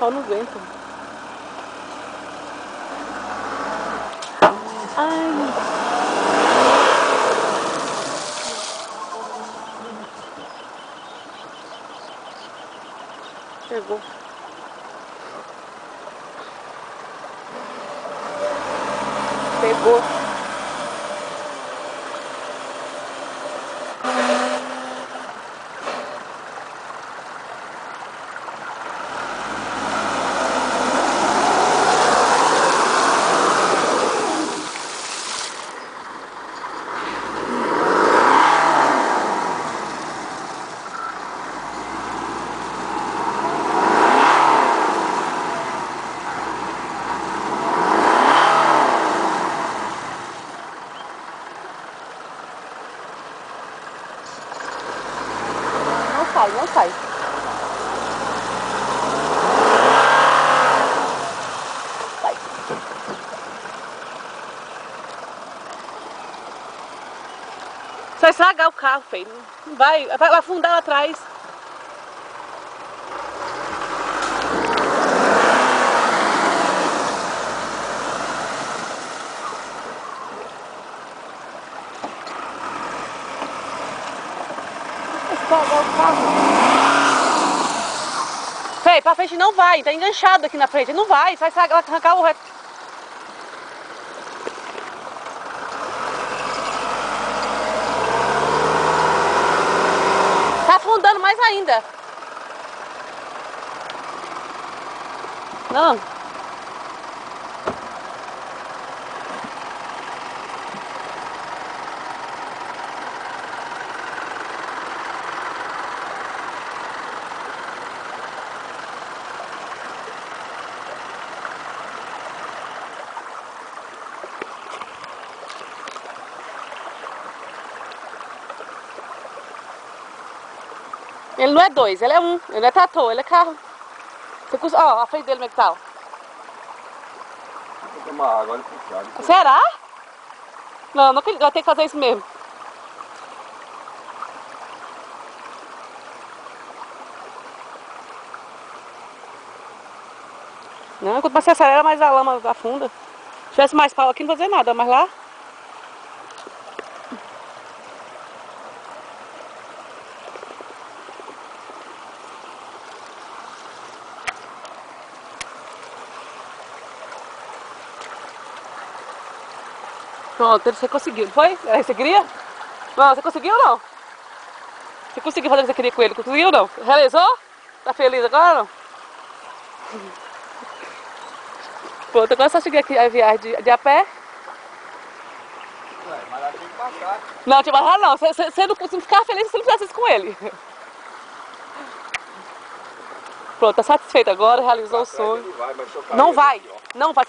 pau não aguenta. Ai. Pegou. Pegou. Não sai. Vai. Você vai estragar o carro, feio. Não vai afundar lá atrás. Estragar o carro. Feio, pra frente não vai, tá enganchado aqui na frente. Não vai, você vai arrancar o reto. Tá afundando mais ainda. Não. Ele não é dois, ele é um. Ele não é trator, ele é carro. Ó, a frente dele como é que tá, ó. Vou tomar água, olha pro chão. Será? Não, não acredito, vai ter que fazer isso mesmo. Não, quanto mais você acelera, mais a lama afunda. Se tivesse mais pau aqui, não fazia nada, mas lá... Pronto, você conseguiu, não foi? Era isso que você queria? Não, você conseguiu ou não? Você conseguiu fazer o que você queria com ele? Conseguiu ou não? Realizou? Tá feliz agora ou não? Pronto, agora é só chegar aqui a viagem de a pé. Ué, mas lá tem que passar. Não, tipo, não. Você não ficava feliz se você não fizesse isso com ele. Pronto, tá satisfeito agora, realizou o sonho. Não vai. Não vai.